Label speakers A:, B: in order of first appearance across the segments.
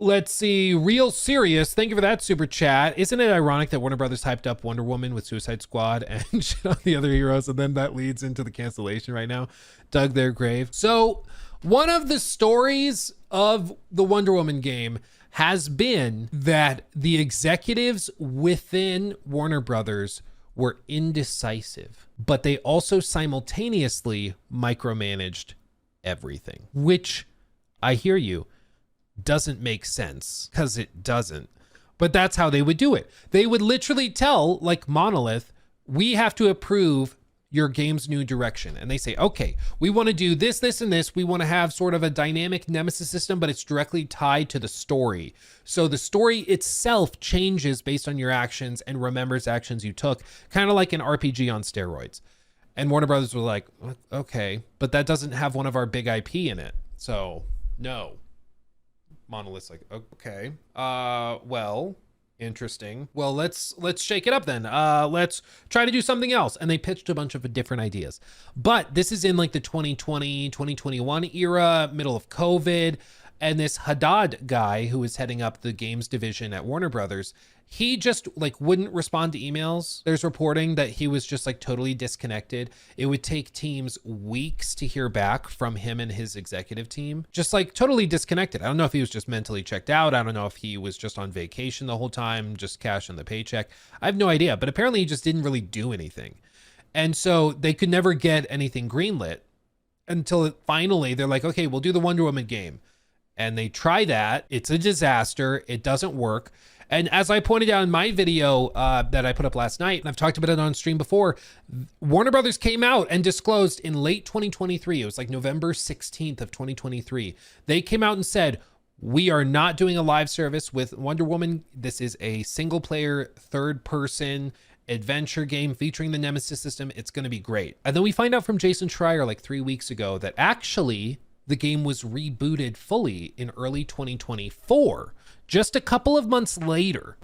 A: Let's see. Real Serious. Thank you for that super chat. Isn't it ironic that Warner Brothers hyped up Wonder Woman with Suicide Squad and shit on the other heroes, and then that leads into the cancellation right now? Dug their grave. So one of the stories of the Wonder Woman game has been that the executives within Warner Brothers were indecisive, but they also simultaneously micromanaged everything, which, I hear you, doesn't make sense, because it doesn't. But that's how they would do it. They would literally tell, like Monolith, we have to approve your game's new direction. And they say, okay, we want to do this, this, and this. We want to have sort of a dynamic nemesis system, but it's directly tied to the story. So the story itself changes based on your actions and remembers actions you took, kind of like an RPG on steroids. And Warner Brothers were like, okay, but that doesn't have one of our big IP in it. So no. Monolith's like, okay, well, interesting. Well, let's shake it up then. Let's try to do something else. And they pitched a bunch of different ideas. But this is in like the 2020, 2021 era, middle of COVID. And this Haddad guy who is heading up the games division at Warner Brothers, he just like wouldn't respond to emails. There's reporting that he was just like totally disconnected. It would take teams weeks to hear back from him and his executive team, just like totally disconnected. I don't know if he was just mentally checked out. I don't know if he was just on vacation the whole time, just cashing the paycheck. I have no idea, but apparently he just didn't really do anything. And so they could never get anything greenlit until finally they're like, okay, we'll do the Wonder Woman game. And they try that. It's a disaster. It doesn't work. And as I pointed out in my video that I put up last night, and I've talked about it on stream before, Warner Brothers came out and disclosed in late 2023, it was like November 16th of 2023, they came out and said, we are not doing a live service with Wonder Woman. This is a single player, third person adventure game featuring the Nemesis system. It's going to be great. And then we find out from Jason Schreier like 3 weeks ago that actually the game was rebooted fully in early 2024, just a couple of months later.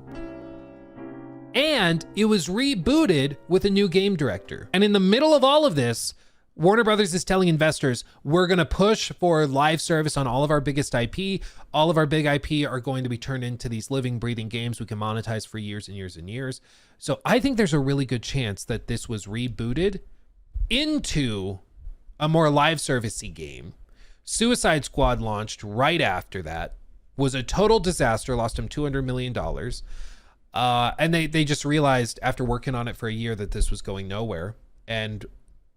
A: And it was rebooted with a new game director. And in the middle of all of this, Warner Brothers is telling investors, we're going to push for live service on all of our biggest IP. All of our big IP are going to be turned into these living, breathing games we can monetize for years and years and years. So I think there's a really good chance that this was rebooted into a more live servicey game. Suicide Squad launched right after that, was a total disaster, lost him $200 million. And they just realized after working on it for a year that this was going nowhere. And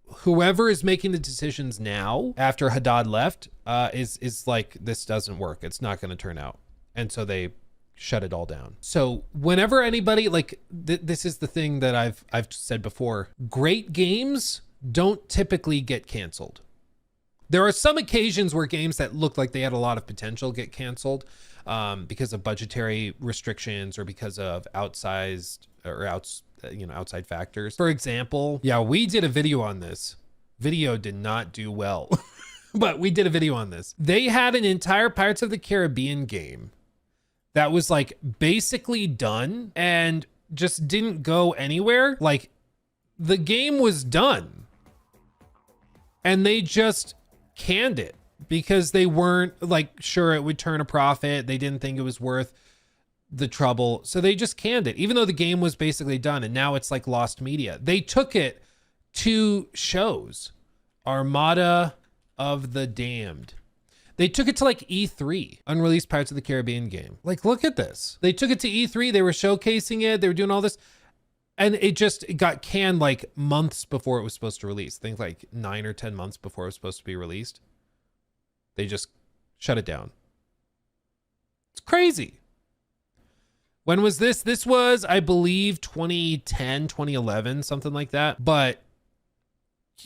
A: whoever is making the decisions now after Haddad left is like, this doesn't work. It's not going to turn out. And so they shut it all down. So whenever anybody like this is the thing that I've said before, great games don't typically get canceled. There are some occasions where games that look like they had a lot of potential get canceled because of budgetary restrictions or because of outside factors. For example, yeah, we did a video on this. Video did not do well, but we did a video on this. They had an entire Pirates of the Caribbean game that was like basically done and just didn't go anywhere. Like the game was done and they just canned it because they weren't like sure it would turn a profit. They didn't think it was worth the trouble. So they just canned it, even though the game was basically done. And now it's like lost media. They took it to shows. Armada of the Damned. They took it to like E3, unreleased Pirates of the Caribbean game. Like, look at this. They took it to E3. They were showcasing it. They were doing all this. And it got canned like months before it was supposed to release. I think like 9 or 10 months before it was supposed to be released. They just shut it down. It's crazy. When was this? This was, I believe, 2010, 2011, something like that. But,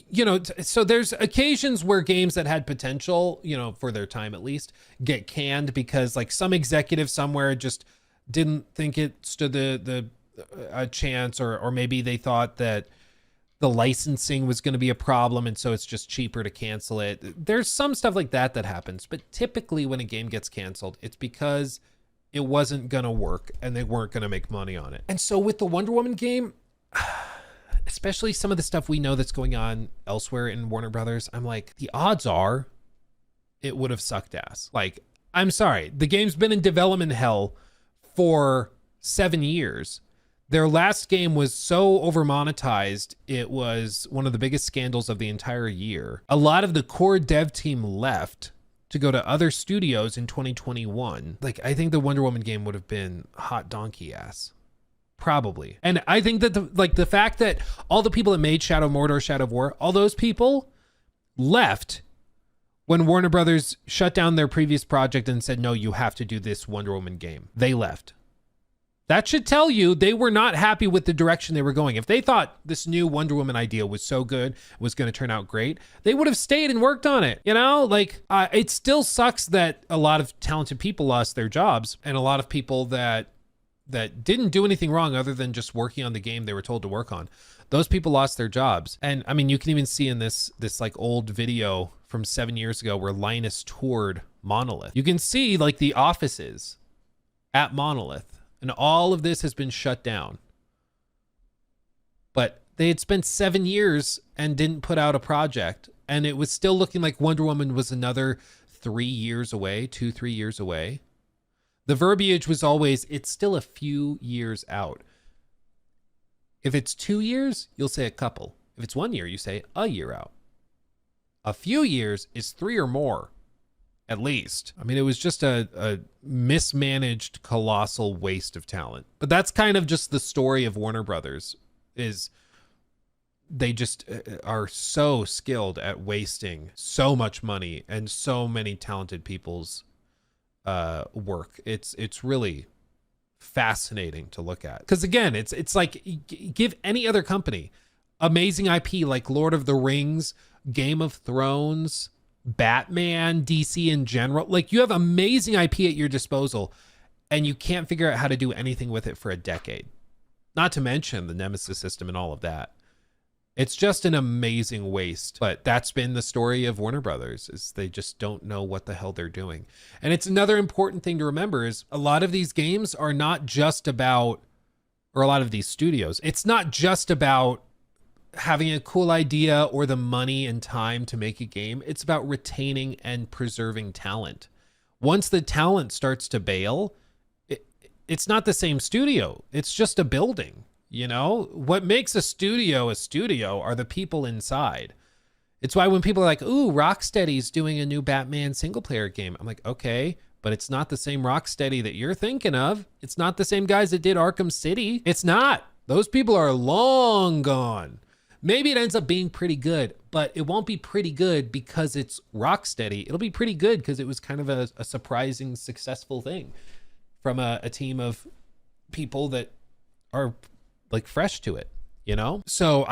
A: you know, so there's occasions where games that had potential, you know, for their time at least, get canned because like some executive somewhere just didn't think it stood a chance, or maybe they thought that the licensing was going to be a problem and so it's just cheaper to cancel it. There's some stuff like that happens, but typically when a game gets canceled, it's because it wasn't going to work and they weren't going to make money on it. And so with the Wonder Woman game, especially some of the stuff we know that's going on elsewhere in Warner Brothers, I'm like, the odds are it would have sucked ass. Like, I'm sorry. The game's been in development hell for 7 years. Their last game was so over monetized, it was one of the biggest scandals of the entire year. A lot of the core dev team left to go to other studios in 2021. Like, I think the Wonder Woman game would have been hot donkey ass. Probably. And I think that the fact that all the people that made Shadow of Mordor, Shadow of War, all those people left when Warner Brothers shut down their previous project and said, no, you have to do this Wonder Woman game. They left. That should tell you they were not happy with the direction they were going. If they thought this new Wonder Woman idea was so good, was going to turn out great, they would have stayed and worked on it. You know, like it still sucks that a lot of talented people lost their jobs, and a lot of people that didn't do anything wrong other than just working on the game they were told to work on. Those people lost their jobs. And I mean, you can even see in this like old video from 7 years ago where Linus toured Monolith. You can see like the offices at Monolith. And all of this has been shut down. But they had spent 7 years and didn't put out a project. And it was still looking like Wonder Woman was another 3 years away, 2-3 years away. The verbiage was always, it's still a few years out. If it's 2 years, you'll say a couple. If it's 1 year, you say a year out. A few years is 3 or more. At least. I mean, it was just a mismanaged, colossal waste of talent. But that's kind of just the story of Warner Brothers, is they just are so skilled at wasting so much money and so many talented people's work. It's really fascinating to look at. Because again, it's like, give any other company amazing IP like Lord of the Rings, Game of Thrones, Batman, DC in general. Like, you have amazing IP at your disposal and you can't figure out how to do anything with it for a decade. Not to mention the Nemesis system and all of that. It's just an amazing waste. But that's been the story of Warner Brothers, is they just don't know what the hell they're doing. And it's another important thing to remember is a lot of these games are not just about, or a lot of these studios, it's not just about having a cool idea or the money and time to make a game. It's about retaining and preserving talent. Once the talent starts to bail, it's not the same studio. It's just a building, you know? What makes a studio are the people inside. It's why when people are like, ooh, Rocksteady's doing a new Batman single player game. I'm like, okay, but it's not the same Rocksteady that you're thinking of. It's not the same guys that did Arkham City. It's not. Those people are long gone. Maybe it ends up being pretty good, but it won't be pretty good because it's Rocksteady. It'll be pretty good because it was kind of a surprising, successful thing from a team of people that are like fresh to it, you know? So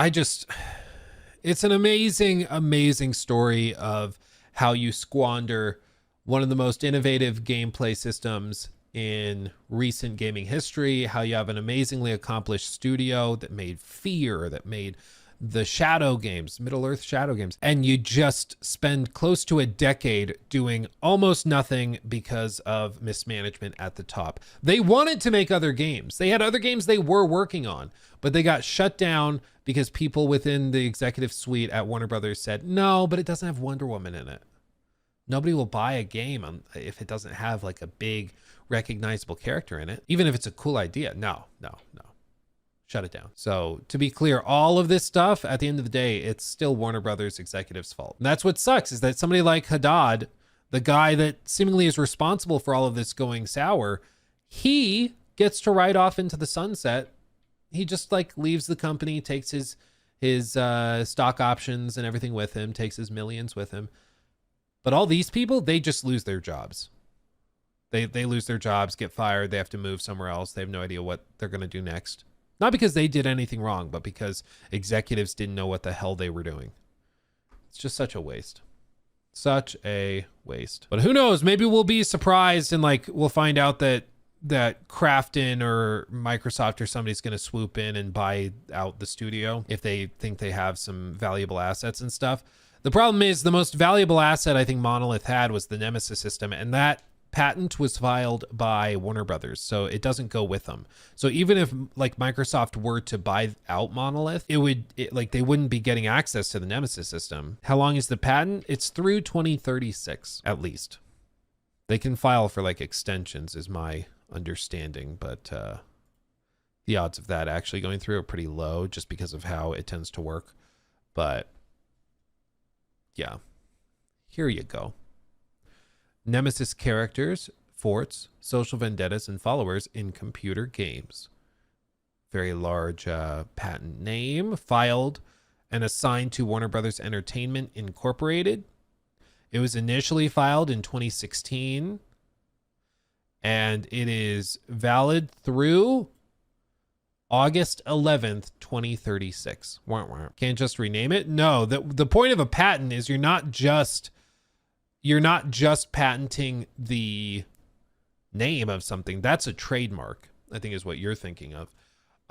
A: it's an amazing, amazing story of how you squander one of the most innovative gameplay systems in recent gaming history, how you have an amazingly accomplished studio that made Fear, that made the Shadow games, Middle-earth Shadow games, and you just spend close to a decade doing almost nothing because of mismanagement at the top. They wanted to make other games. They had other games they were working on, but they got shut down because people within the executive suite at Warner Brothers said, no, but it doesn't have Wonder Woman in it. Nobody will buy a game if it doesn't have like a big recognizable character in it, even if it's a cool idea. No. Shut it down. So to be clear, all of this stuff, at the end of the day, it's still Warner Brothers executives' fault. And that's what sucks, is that somebody like Haddad, the guy that seemingly is responsible for all of this going sour, he gets to ride off into the sunset. He just like leaves the company, takes his stock options and everything with him, takes his millions with him. But all these people, they just lose their jobs. They lose their jobs, get fired, they have to move somewhere else. They have no idea what they're going to do next. Not because they did anything wrong, but because executives didn't know what the hell they were doing. It's just such a waste. Such a waste. But who knows? Maybe we'll be surprised and like we'll find out that Krafton or Microsoft or somebody's going to swoop in and buy out the studio if they think they have some valuable assets and stuff. The problem is the most valuable asset I think Monolith had was the Nemesis system, and that patent was filed by Warner Brothers, so it doesn't go with them. So even if like Microsoft were to buy out Monolith, they wouldn't be getting access to the Nemesis system. How long is the patent? It's through 2036 at least. They can file for like extensions is my understanding, but the odds of that actually going through are pretty low just because of how it tends to work. But yeah, here you go. Nemesis characters, forts, social vendettas, and followers in computer games. Very large patent name, filed and assigned to Warner Brothers Entertainment Incorporated. It was initially filed in 2016, and it is valid through August 11th, 2036. Can't just rename it. No, the point of a patent is you're not just patenting the name of something. That's a trademark, I think is what you're thinking of.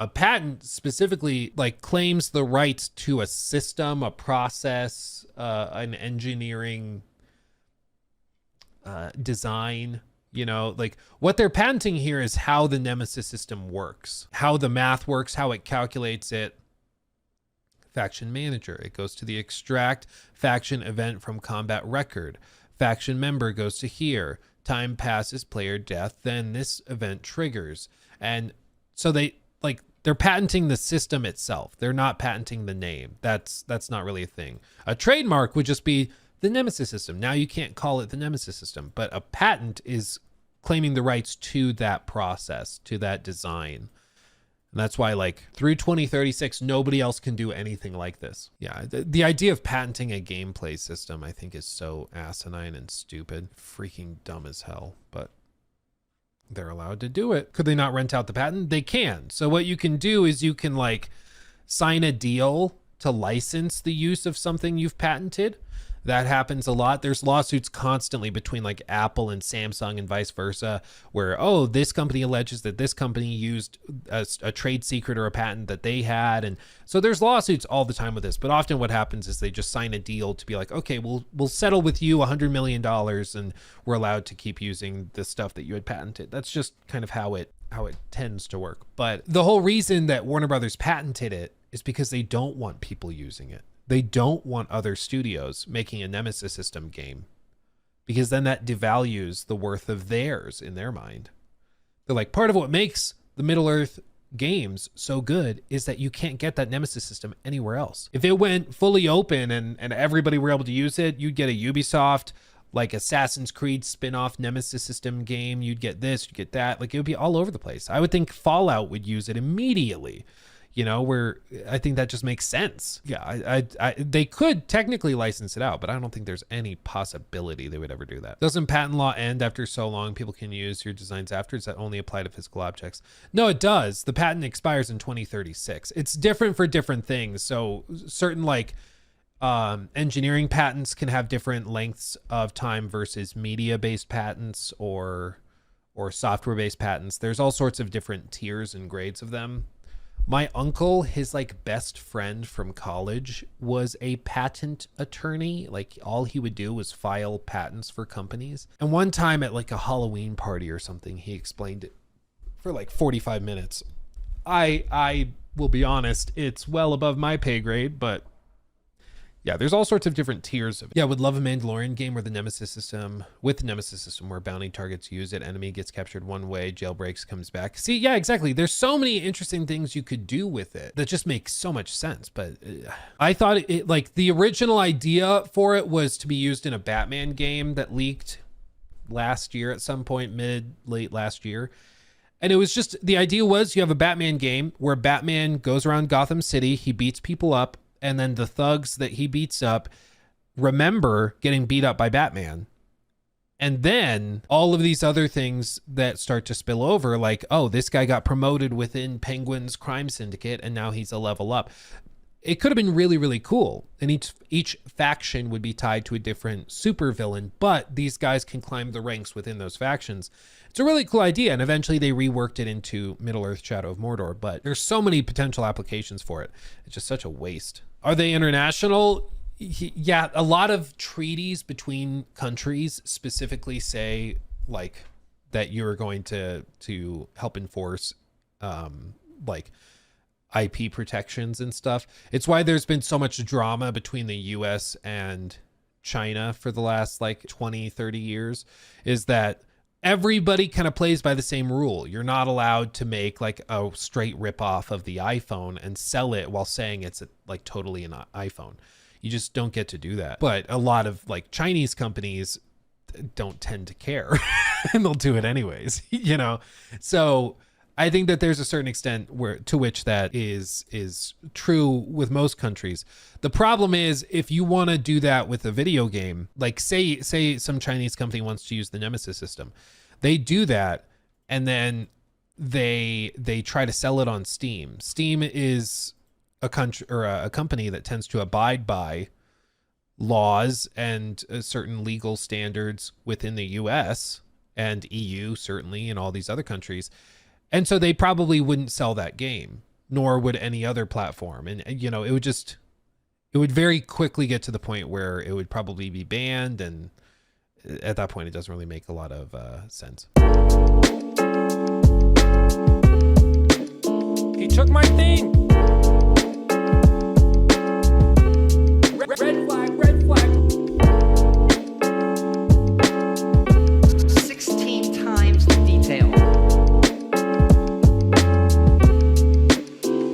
A: A patent specifically like claims the rights to a system, a process, an engineering design. You know, like what they're patenting here is how the Nemesis system works, how the math works, how it calculates it. Faction manager, it goes to the extract faction event from combat record. Faction member goes to here. Time passes, player death, then this event triggers. And so they're patenting the system itself. They're not patenting the name. That's not really a thing. A trademark would just be the Nemesis system. Now you can't call it the Nemesis system, but a patent is claiming the rights to that process, to that design. And that's why like through 2036, nobody else can do anything like this. Yeah. The idea of patenting a gameplay system, I think is so asinine and stupid, freaking dumb as hell, but they're allowed to do it. Could they not rent out the patent? They can. So what you can do is you can like sign a deal to license the use of something you've patented. That happens a lot. There's lawsuits constantly between like Apple and Samsung and vice versa, where, oh, this company alleges that this company used a trade secret or a patent that they had. And so there's lawsuits all the time with this. But often what happens is they just sign a deal to be like, okay, we'll settle with you $100 million and we're allowed to keep using the stuff that you had patented. That's just kind of how it tends to work. But the whole reason that Warner Brothers patented it is because they don't want people using it. They don't want other studios making a Nemesis system game, because then that devalues the worth of theirs in their mind. They're like, part of what makes the Middle-earth games so good is that you can't get that Nemesis system anywhere else. If it went fully open and everybody were able to use it, you'd get a Ubisoft, like Assassin's Creed spin-off Nemesis system game. You'd get this, you'd get that. Like it would be all over the place. I would think Fallout would use it immediately. You know, where I think that just makes sense. Yeah, they could technically license it out, but I don't think there's any possibility they would ever do that. Doesn't patent law end after so long? People can use your designs after. Does that only apply to physical objects? No, it does. The patent expires in 2036. It's different for different things. So certain like engineering patents can have different lengths of time versus media-based patents or software-based patents. There's all sorts of different tiers and grades of them. My uncle, his like best friend from college was a patent attorney. Like all he would do was file patents for companies. And one time at like a Halloween party or something, he explained it for like 45 minutes. I will be honest, it's well above my pay grade, but yeah, there's all sorts of different tiers of it. Yeah, would love a Mandalorian game where the Nemesis system, where bounty targets use it, enemy gets captured one way, jailbreaks, comes back. See, yeah, exactly. There's so many interesting things you could do with it that just makes so much sense. But I thought it like the original idea for it was to be used in a Batman game that leaked last year at some point, late last year. And it was just, the idea was you have a Batman game where Batman goes around Gotham City, he beats people up, and then the thugs that he beats up remember getting beat up by Batman. And then all of these other things that start to spill over, like, oh, this guy got promoted within Penguin's crime syndicate and now he's a level up. It could have been really, really cool. And each faction would be tied to a different supervillain, but these guys can climb the ranks within those factions. It's a really cool idea, and eventually they reworked it into Middle-earth Shadow of Mordor, but there's so many potential applications for it. It's just such a waste. Are they international? Yeah, a lot of treaties between countries specifically say like that you're going to help enforce like IP protections and stuff. It's why there's been so much drama between the US and China for the last like 20, 30 years is that everybody kind of plays by the same rule. You're not allowed to make like a straight ripoff of the iPhone and sell it while saying it's like totally an iPhone. You just don't get to do that. But a lot of like Chinese companies don't tend to care and they'll do it anyways, you know? So I think that there's a certain extent to which that is true with most countries. The problem is if you want to do that with a video game, like say some Chinese company wants to use the Nemesis system, they do that and then they try to sell it on Steam. Steam is a country or a company that tends to abide by laws and certain legal standards within the US and EU certainly, and all these other countries. And so they probably wouldn't sell that game, nor would any other platform. And, you know, it would very quickly get to the point where it would probably be banned. And at that point, it doesn't really make a lot of sense.